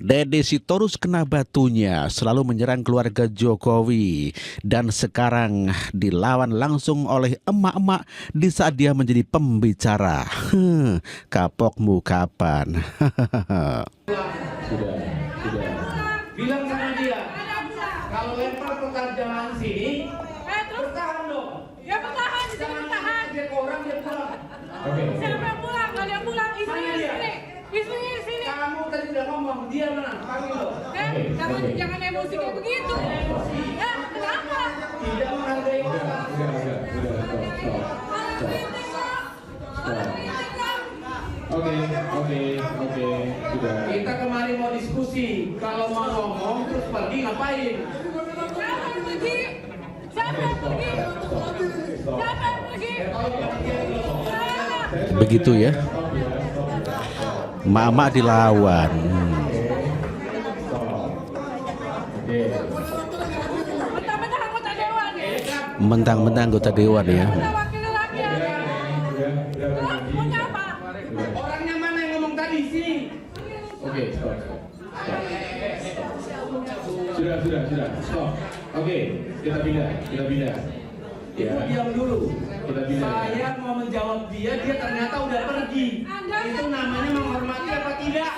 Deddy Sitorus kena batunya, selalu menyerang keluarga Jokowi. Dan sekarang dilawan langsung oleh emak-emak di saat dia menjadi pembicara. Kapokmu kapan? Sudah. Bilang sama dia, kalau lempar pertanyaan sini, bertahan dong. Ya bertahan, jangan bertahan. Dia ke orang, dia pulang. Oke. Siapa yang pulang? Kalau yang pulang, istrinya di sini. Istrinya di sini. Kamu tadi udah ngomong, dia mana? Panggil dong. Jangan emosi kayak begitu. Ya, kenapa? Tidak menghargai orang. Oke, sudah. Kita kemarin mau diskusi, kalau mau ngomong terus pergi ngapain? Siapa yang pergi? Siapa yang pergi? Siapa yang pergi? Begitu ya. Mama dilawan. Mentang-mentang anggota dewan ya. Mentang-mentang anggota dewan ya. Kita wakil rakyat. Punya apa? Orangnya mana yang ngomong tadi? Sini. Oke, stop. Sudah. Stop. Oke, kita pindah. Ibu diam dulu. Kita pindah. Saya mau menjawab dia ternyata udah pergi. Itu namanya menghormati apa tidak?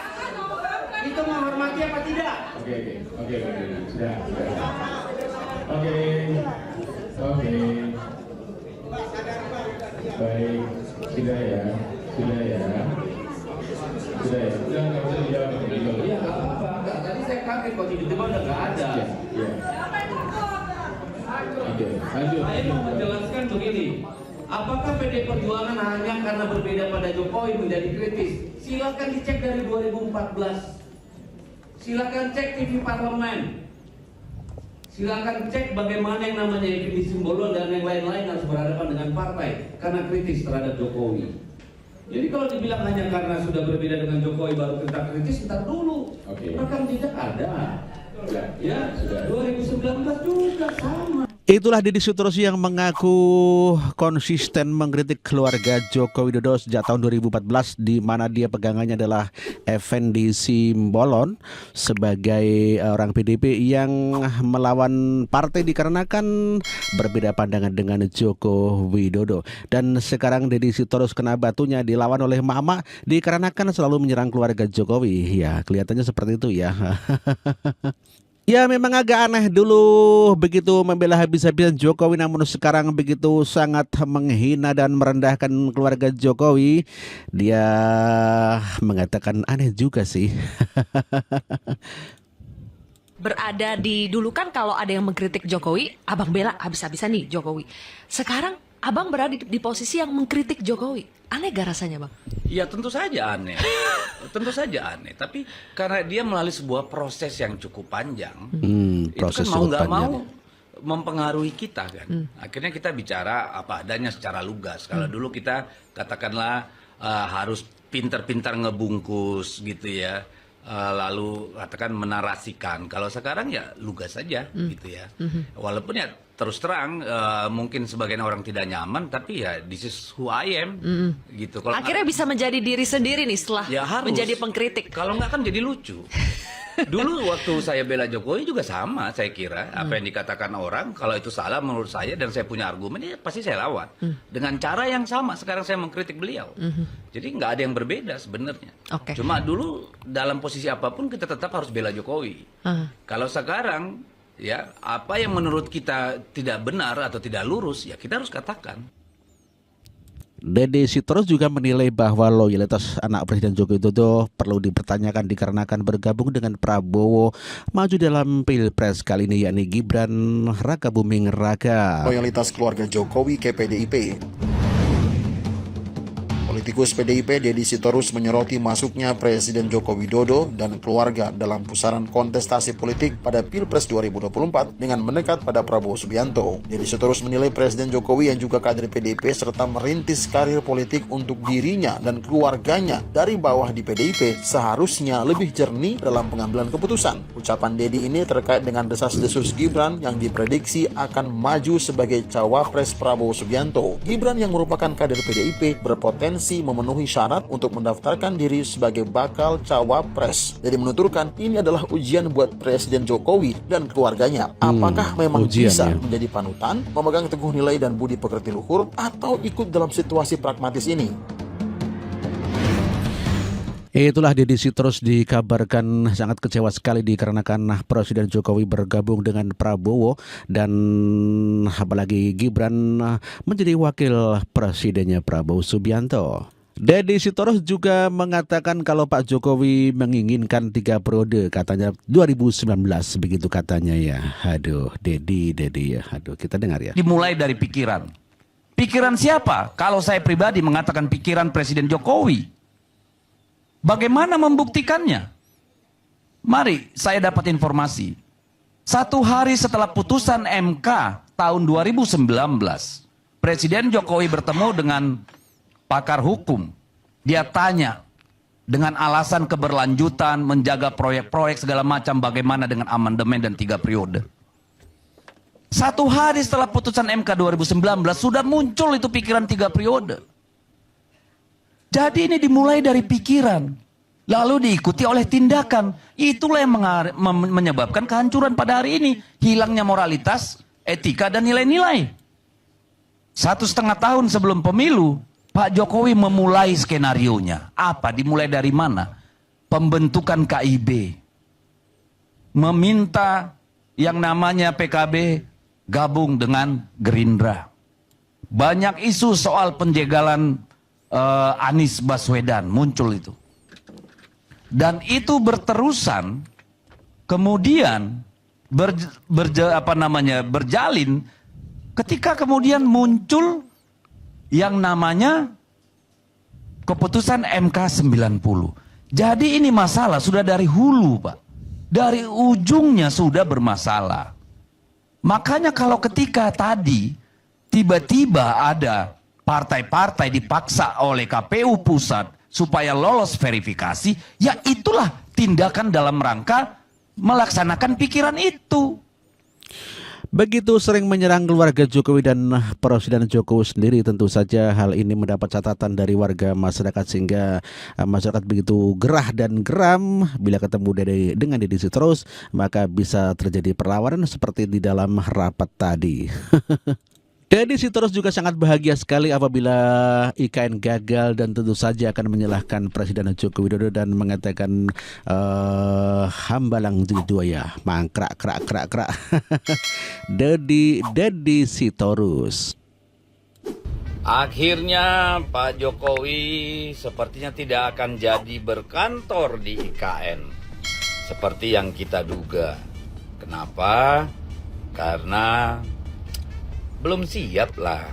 Itu menghormati apa tidak? Oke. Sudah. Oke. Baik, sudah ya. Sudah nggak usah dijawab. Iya, nggak apa-apa. Nggak, tadi saya kaget kok tiba-tiba udah nggak ada. Ya. Oke, lanjut. Saya mau menjelaskan begini. Apakah PD Perjuangan hanya karena berbeda pada Jokowi menjadi kritis? Silakan dicek dari 2014. Silakan cek TV Parlemen. Silakan cek bagaimana yang namanya Effendi Simbolon dan yang lain-lain harus berhadapan dengan partai karena kritis terhadap Jokowi. Jadi kalau dibilang hanya karena sudah berbeda dengan Jokowi baru kita kritis, ntar dulu. Oke. Rekam jejak ada. Ya, Sudah. 2019 juga sama. Itulah Deddy Sitorus yang mengaku konsisten mengkritik keluarga Joko Widodo sejak tahun 2014, di mana dia pegangannya adalah Effendi Simbolon sebagai orang PDP yang melawan partai dikarenakan berbeda pandangan dengan Joko Widodo. Dan sekarang Deddy Sitorus kena batunya, dilawan oleh mama dikarenakan selalu menyerang keluarga Jokowi. Ya, kelihatannya seperti itu ya. Ya, memang agak aneh dulu begitu membela habis-habisan Jokowi, namun sekarang begitu sangat menghina dan merendahkan keluarga Jokowi. Dia mengatakan aneh juga sih. Berada di dulu kan kalau ada yang mengkritik Jokowi, abang bela habis-habisan nih Jokowi. Sekarang abang berada di posisi yang mengkritik Jokowi. Aneh gak rasanya, Bang? Ya tentu saja aneh. Tapi karena dia melalui sebuah proses yang cukup panjang, Proses itu kan mau cukup nggak panjang. mau mempengaruhi kita kan. Akhirnya kita bicara apa adanya secara lugas. Kalau dulu kita katakanlah harus pintar-pintar ngebungkus gitu ya. Lalu katakan menarasikan. Kalau sekarang ya lugas saja gitu ya. Walaupun ya terus terang mungkin sebagian orang tidak nyaman, tapi ya this is who I am gitu. Kalau Akhirnya bisa menjadi diri sendiri nih setelah ya harus menjadi pengkritik. Kalau nggak kan jadi lucu. Dulu waktu saya bela Jokowi juga sama, saya kira apa yang dikatakan orang kalau itu salah menurut saya dan saya punya argumen, ya pasti saya lawan dengan cara yang sama. Sekarang saya mengkritik beliau, jadi nggak ada yang berbeda sebenarnya. Oke. Cuma dulu dalam posisi apapun kita tetap harus bela Jokowi. Kalau sekarang ya apa yang menurut kita tidak benar atau tidak lurus ya kita harus katakan. Deddy Sitorus juga menilai bahwa loyalitas anak Presiden Joko Widodo perlu dipertanyakan dikarenakan bergabung dengan Prabowo maju dalam Pilpres kali ini, yakni Gibran Rakabuming Raka. Loyalitas keluarga Jokowi ke PDIP. Politikus PDIP Deddy Sitorus menyoroti masuknya Presiden Joko Widodo dan keluarga dalam pusaran kontestasi politik pada Pilpres 2024 dengan mendekat pada Prabowo Subianto. Deddy Sitorus menilai Presiden Jokowi yang juga kader PDIP serta merintis karir politik untuk dirinya dan keluarganya dari bawah di PDIP seharusnya lebih jernih dalam pengambilan keputusan. Ucapan Deddy ini terkait dengan desas-desus Gibran yang diprediksi akan maju sebagai cawapres Prabowo Subianto. Gibran yang merupakan kader PDIP berpotensi masih memenuhi syarat untuk mendaftarkan diri sebagai bakal cawapres. Jadi menuturkan ini adalah ujian buat Presiden Jokowi dan keluarganya. Apakah memang ujian, bisa ya. menjadi panutan, memegang teguh nilai dan budi pekerti luhur, atau ikut dalam situasi pragmatis ini? Itulah Deddy Sitorus dikabarkan sangat kecewa sekali dikarenakan Presiden Jokowi bergabung dengan Prabowo dan apalagi Gibran menjadi wakil presidennya Prabowo Subianto. Deddy Sitorus juga mengatakan kalau Pak Jokowi menginginkan 3 periode, katanya 2019 begitu katanya ya. Aduh, Deddy ya. Aduh, kita dengar ya. Dimulai dari pikiran. Pikiran siapa? Kalau saya pribadi mengatakan pikiran Presiden Jokowi. Bagaimana membuktikannya? Mari saya dapat informasi. 1 hari setelah putusan MK tahun 2019, Presiden Jokowi bertemu dengan pakar hukum. Dia tanya dengan alasan keberlanjutan, menjaga proyek-proyek segala macam, bagaimana dengan amandemen dan 3 periode. 1 hari setelah putusan MK 2019 sudah muncul itu pikiran 3 periode. Jadi ini dimulai dari pikiran, lalu diikuti oleh tindakan. Itulah yang menyebabkan kehancuran pada hari ini. Hilangnya moralitas, etika, dan nilai-nilai. 1,5 tahun sebelum pemilu, Pak Jokowi memulai skenarionya. Apa? Dimulai dari mana? Pembentukan KIB. Meminta yang namanya PKB gabung dengan Gerindra. Banyak isu soal penjegalan Anies Baswedan muncul itu. Dan itu berterusan, kemudian berjalin ketika kemudian muncul yang namanya keputusan MK 90. Jadi ini masalah sudah dari hulu, Pak. Dari ujungnya sudah bermasalah. Makanya kalau ketika tadi tiba-tiba ada partai-partai dipaksa oleh KPU pusat supaya lolos verifikasi, ya itulah tindakan dalam rangka melaksanakan pikiran itu. Begitu sering menyerang keluarga Jokowi dan Presiden Jokowi sendiri, tentu saja hal ini mendapat catatan dari warga masyarakat sehingga masyarakat begitu gerah dan geram bila ketemu dengan Deddy Sitorus, maka bisa terjadi perlawanan seperti di dalam rapat tadi. Deddy Sitorus juga sangat bahagia sekali apabila IKN gagal dan tentu saja akan menyalahkan Presiden Joko Widodo dan mengatakan hambalang jilid 2 ya, mangkrak krak. Deddy Sitorus. Akhirnya Pak Jokowi sepertinya tidak akan jadi berkantor di IKN seperti yang kita duga. Kenapa? Karena belum siap lah.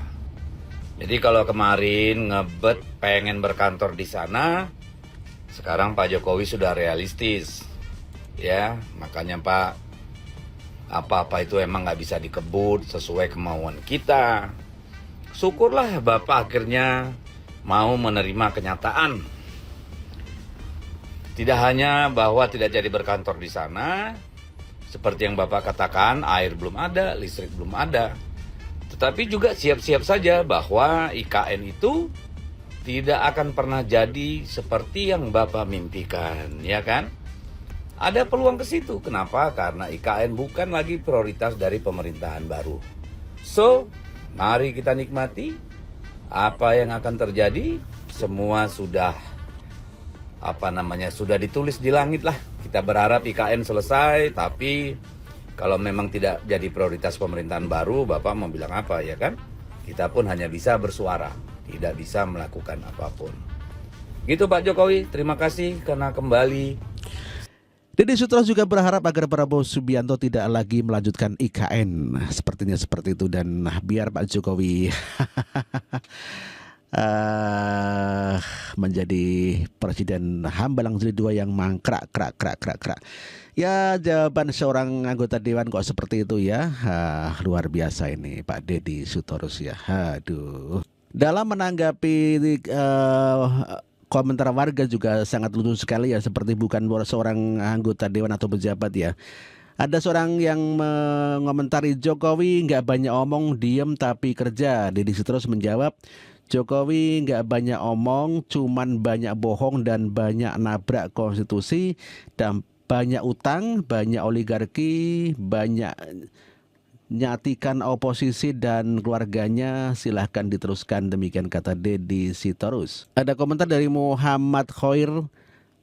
Jadi kalau kemarin ngebet pengen berkantor di sana, sekarang Pak Jokowi sudah realistis. Ya, makanya Pak, apa-apa itu emang nggak bisa dikebut sesuai kemauan kita. Syukurlah Bapak akhirnya mau menerima kenyataan. Tidak hanya bahwa tidak jadi berkantor di sana, seperti yang Bapak katakan, air belum ada, listrik belum ada. Tetapi juga siap-siap saja bahwa IKN itu tidak akan pernah jadi seperti yang Bapak mimpikan, ya kan? Ada peluang ke situ. Kenapa? Karena IKN bukan lagi prioritas dari pemerintahan baru. So, mari kita nikmati apa yang akan terjadi. Semua sudah sudah ditulis di langit lah. Kita berharap IKN selesai, tapi kalau memang tidak jadi prioritas pemerintahan baru, Bapak mau bilang apa, ya kan? Kita pun hanya bisa bersuara, tidak bisa melakukan apapun. Gitu Pak Jokowi, terima kasih karena kembali. Deddy Sitorus juga berharap agar Prabowo Subianto tidak lagi melanjutkan IKN. Sepertinya seperti itu, dan biar Pak Jokowi menjadi presiden hambalang jilid 2 yang mangkrak. Ya, jawaban seorang anggota dewan kok seperti itu ya. Luar biasa ini Pak Deddy Sitorus ya. Aduh. Dalam menanggapi komentar warga juga sangat lucu sekali ya, seperti bukan seorang anggota dewan atau pejabat ya. Ada seorang yang mengomentari Jokowi nggak banyak omong, diem tapi kerja. Deddy Sitorus menjawab, Jokowi nggak banyak omong, cuman banyak bohong dan banyak nabrak konstitusi dan banyak utang, banyak oligarki, banyak nyatikan oposisi dan keluarganya. Silahkan diteruskan, demikian kata Deddy Sitorus. Ada komentar dari Muhammad Khoir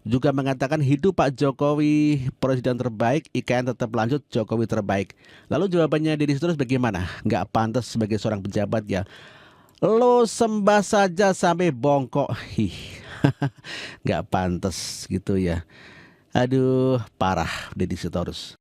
juga mengatakan hidup Pak Jokowi presiden terbaik, IKN tetap lanjut, Jokowi terbaik. Lalu jawabannya Deddy Sitorus bagaimana? Nggak pantas sebagai seorang pejabat ya. Lo sembah saja sampai bongkok. Nggak pantas gitu ya. Aduh, parah Deddy Sitorus.